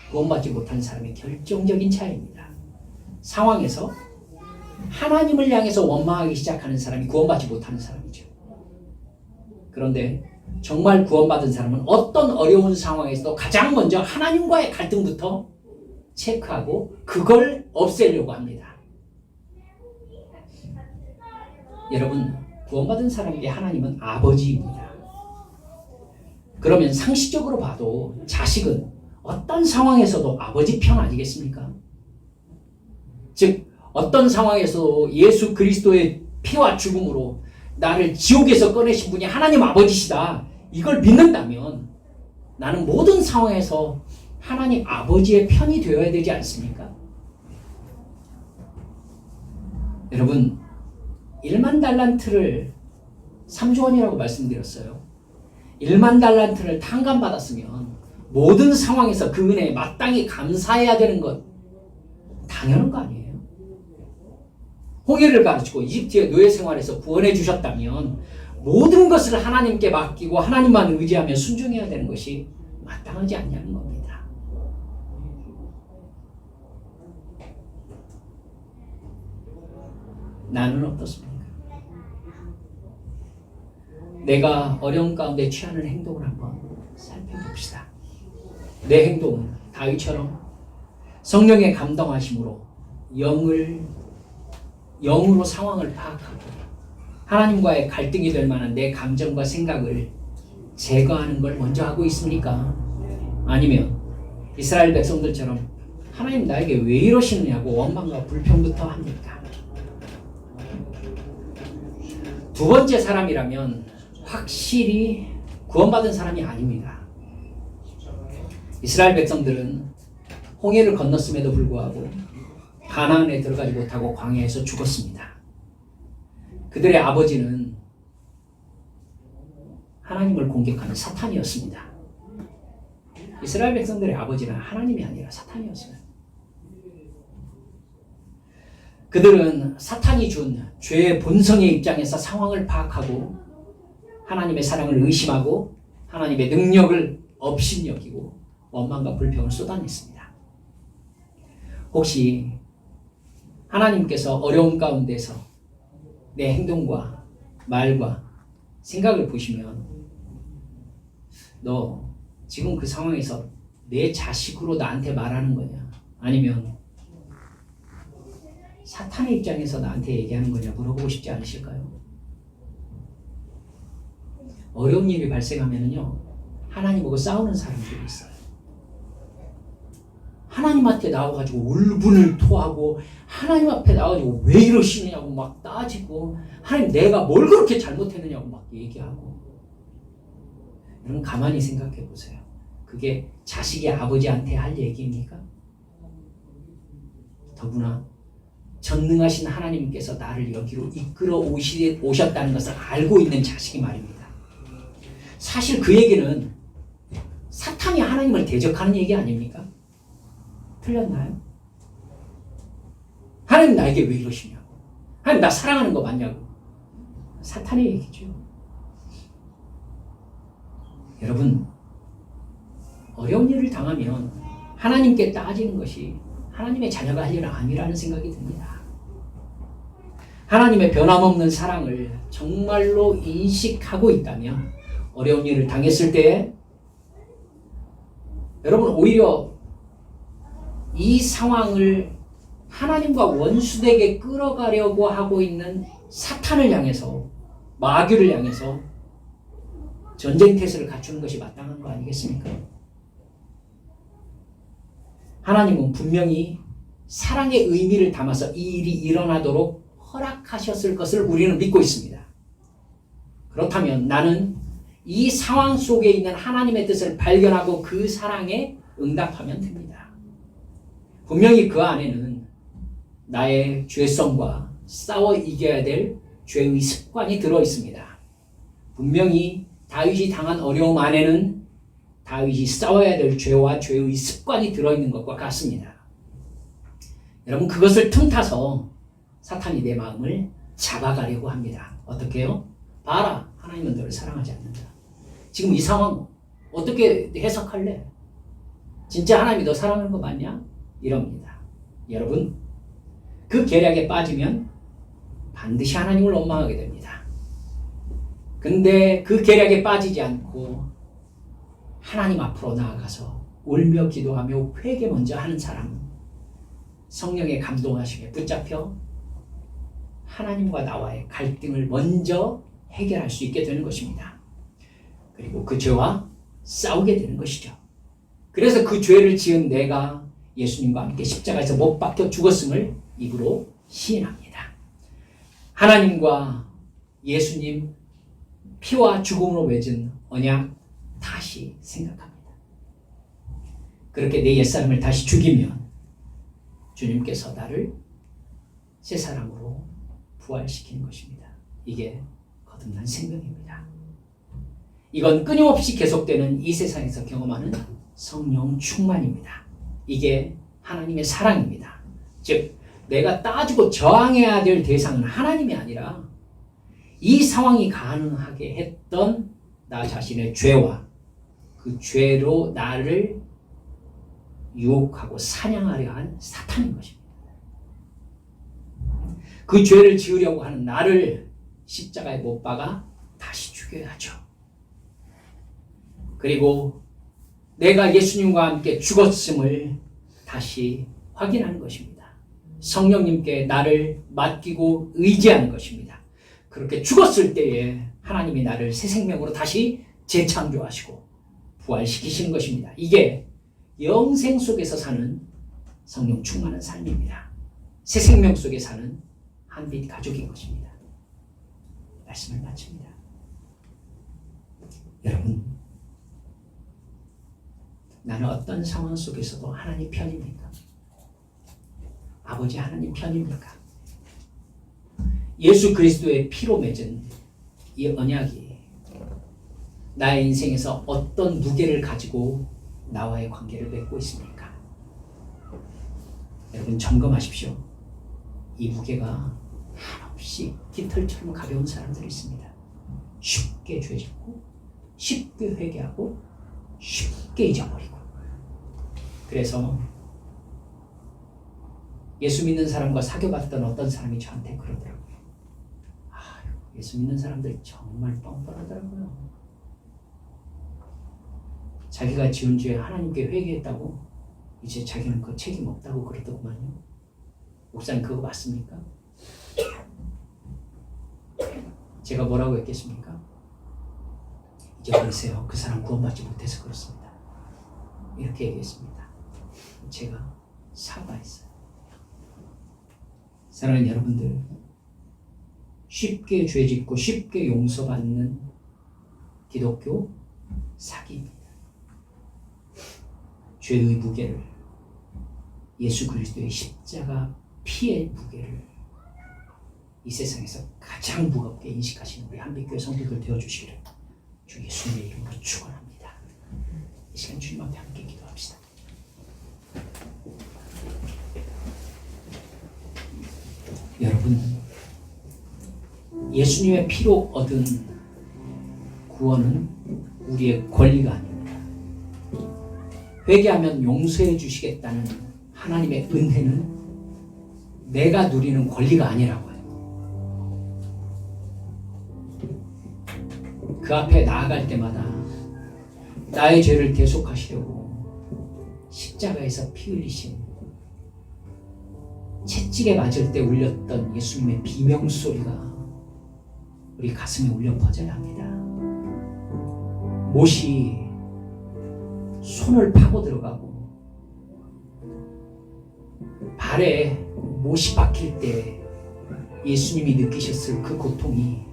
구원받지 못한 사람의 결정적인 차이입니다. 상황에서 하나님을 향해서 원망하기 시작하는 사람이 구원받지 못하는 사람이죠. 그런데 정말 구원받은 사람은 어떤 어려운 상황에서도 가장 먼저 하나님과의 갈등부터 체크하고 그걸 없애려고 합니다. 여러분, 구원받은 사람에게 하나님은 아버지입니다. 그러면 상식적으로 봐도 자식은 어떤 상황에서도 아버지 편 아니겠습니까? 즉 어떤 상황에서도 예수 그리스도의 피와 죽음으로 나를 지옥에서 꺼내신 분이 하나님 아버지시다, 이걸 믿는다면 나는 모든 상황에서 하나님 아버지의 편이 되어야 되지 않습니까? 여러분, 1만 달란트를 3조 원이라고 말씀드렸어요. 1만 달란트를 탕감받았으면 모든 상황에서 그 은혜에 마땅히 감사해야 되는 것 당연한 거 아니에요? 홍해를 가르치고 이집트의 노예 생활에서 구원해 주셨다면 모든 것을 하나님께 맡기고 하나님만 의지하며 순종해야 되는 것이 마땅하지 않냐는 겁니다. 나는 어떻습니까? 내가 어려운 가운데 취하는 행동을 한번 살펴봅시다. 내 행동은 다윗처럼 성령의 감동하심으로 영으로 상황을 파악하고 하나님과의 갈등이 될 만한 내 감정과 생각을 제거하는 걸 먼저 하고 있습니까? 아니면 이스라엘 백성들처럼 하나님 나에게 왜 이러시느냐고 원망과 불평부터 합니까? 두 번째 사람이라면 확실히 구원받은 사람이 아닙니다. 이스라엘 백성들은 홍해를 건넜음에도 불구하고 가나안에 들어가지 못하고 광야에서 죽었습니다. 그들의 아버지는 하나님을 공격하는 사탄이었습니다. 이스라엘 백성들의 아버지는 하나님이 아니라 사탄이었어요. 그들은 사탄이 준 죄의 본성의 입장에서 상황을 파악하고 하나님의 사랑을 의심하고 하나님의 능력을 업신여기고 원망과 불평을 쏟아냈습니다. 혹시 하나님께서 어려움 가운데서 내 행동과 말과 생각을 보시면 너 지금 그 상황에서 내 자식으로 나한테 말하는 거냐, 아니면 사탄의 입장에서 나한테 얘기하는 거냐 물어보고 싶지 않으실까요? 어려운 일이 발생하면요 하나님하고 싸우는 사람들이 있어요. 하나님한테 나와가지고 울분을 토하고 하나님 앞에 나와가지고 왜 이러시느냐고 막 따지고 하나님 내가 뭘 그렇게 잘못했느냐고 막 얘기하고. 여러분 가만히 생각해 보세요. 그게 자식이 아버지한테 할 얘기입니까? 더구나 전능하신 하나님께서 나를 여기로 이끌어 오셨다는 것을 알고 있는 자식이 말입니다. 사실 그 얘기는 사탄이 하나님을 대적하는 얘기 아닙니까? 틀렸나요? 하나님 나에게 왜 이러시냐고, 하나님 나 사랑하는 거 맞냐고. 사탄의 얘기죠. 여러분 어려운 일을 당하면 하나님께 따지는 것이 하나님의 자녀가 할 일은 아니라는 생각이 듭니다. 하나님의 변함없는 사랑을 정말로 인식하고 있다면 어려운 일을 당했을 때 여러분 오히려 이 상황을 하나님과 원수되게 끌어가려고 하고 있는 사탄을 향해서 마귀를 향해서 전쟁태세를 갖추는 것이 마땅한 거 아니겠습니까? 하나님은 분명히 사랑의 의미를 담아서 이 일이 일어나도록 허락하셨을 것을 우리는 믿고 있습니다. 그렇다면 나는 이 상황 속에 있는 하나님의 뜻을 발견하고 그 사랑에 응답하면 됩니다. 분명히 그 안에는 나의 죄성과 싸워 이겨야 될 죄의 습관이 들어있습니다. 분명히 다윗이 당한 어려움 안에는 다윗이 싸워야 될 죄와 죄의 습관이 들어있는 것과 같습니다. 여러분 그것을 틈타서 사탄이 내 마음을 잡아가려고 합니다. 어떻게 해요? 봐라, 하나님은 너를 사랑하지 않는다. 지금 이 상황 어떻게 해석할래? 진짜 하나님이 너 사랑하는 거 맞냐? 이럽니다. 여러분 그 계략에 빠지면 반드시 하나님을 원망하게 됩니다. 근데 그 계략에 빠지지 않고 하나님 앞으로 나아가서 울며 기도하며 회개 먼저 하는 사람은 성령의 감동하심에 붙잡혀 하나님과 나와의 갈등을 먼저 해결할 수 있게 되는 것입니다. 그리고 그 죄와 싸우게 되는 것이죠. 그래서 그 죄를 지은 내가 예수님과 함께 십자가에서 못 박혀 죽었음을 입으로 시인합니다. 하나님과 예수님 피와 죽음으로 맺은 언약 다시 생각합니다. 그렇게 내 옛사람을 다시 죽이면 주님께서 나를 새 사람으로 부활시키는 것입니다. 이게 거듭난 생명입니다. 이건 끊임없이 계속되는 이 세상에서 경험하는 성령 충만입니다. 이게 하나님의 사랑입니다. 즉 내가 따지고 저항해야 될 대상은 하나님이 아니라 이 상황이 가능하게 했던 나 자신의 죄와 그 죄로 나를 유혹하고 사냥하려 한 사탄인 것입니다. 그 죄를 지으려고 하는 나를 십자가에 못 박아 다시 죽여야죠. 그리고 내가 예수님과 함께 죽었음을 다시 확인하는 것입니다. 성령님께 나를 맡기고 의지하는 것입니다. 그렇게 죽었을 때에 하나님이 나를 새 생명으로 다시 재창조하시고 부활시키시는 것입니다. 이게 영생 속에서 사는 성령 충만한 삶입니다. 새 생명 속에 사는 한빛 가족인 것입니다. 말씀을 마칩니다. 여러분, 나는 어떤 상황 속에서도 하나님 편입니까? 아버지 하나님 편입니까? 예수 그리스도의 피로 맺은 이 언약이 나의 인생에서 어떤 무게를 가지고 나와의 관계를 맺고 있습니까? 여러분 점검하십시오. 이 무게가 한없이 깃털처럼 가벼운 사람들이 있습니다. 쉽게 죄짓고 쉽게 회개하고 쉽게 잊어버리고. 그래서 예수 믿는 사람과 사귀어봤던 어떤 사람이 저한테 그러더라고요. 예수 믿는 사람들 정말 뻔뻔하더라고요. 자기가 지은 죄에 하나님께 회개했다고 이제 자기는 그 책임 없다고 그러더구만요. 목사님 그거 맞습니까? 제가 뭐라고 했겠습니까? 이제 버리세요. 그 사람 구원받지 못해서 그렇습니다. 이렇게 얘기했습니다. 제가 사과했어요. 사랑하는 여러분들, 쉽게 죄짓고 쉽게 용서받는 기독교 사기입니다. 죄의 무게를, 예수 그리스도의 십자가 피의 무게를 이 세상에서 가장 무겁게 인식하시는 우리 한빛교회 성도들 되어주시기를 주 예수님의 이름으로 축원합니다. 이 시간 주님 앞에 함께 기도합시다. 여러분, 예수님의 피로 얻은 구원은 우리의 권리가 아닙니다. 회개하면 용서해 주시겠다는 하나님의 은혜는 내가 누리는 권리가 아니라고요. 그 앞에 나아갈 때마다 나의 죄를 대속하시려고 십자가에서 피 흘리신, 채찍에 맞을 때 울렸던 예수님의 비명소리가 우리 가슴에 울려 퍼져야 합니다. 못이 손을 파고 들어가고 발에 못이 박힐 때 예수님이 느끼셨을 그 고통이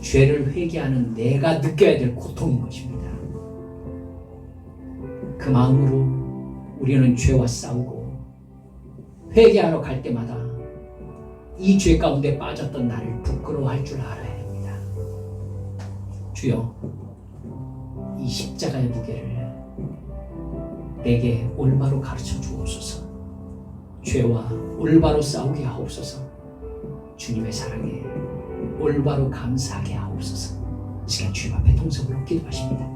죄를 회개하는 내가 느껴야 될 고통인 것입니다. 그 마음으로 우리는 죄와 싸우고 회개하러 갈 때마다 이 죄 가운데 빠졌던 나를 부끄러워할 줄 알아야 됩니다. 주여, 이 십자가의 무게를 내게 올바로 가르쳐 주옵소서. 죄와 올바로 싸우게 하옵소서. 주님의 사랑에 올바로 감사하게 하옵소서. 이 시간 주님 앞에 통성으로 기도하십니다.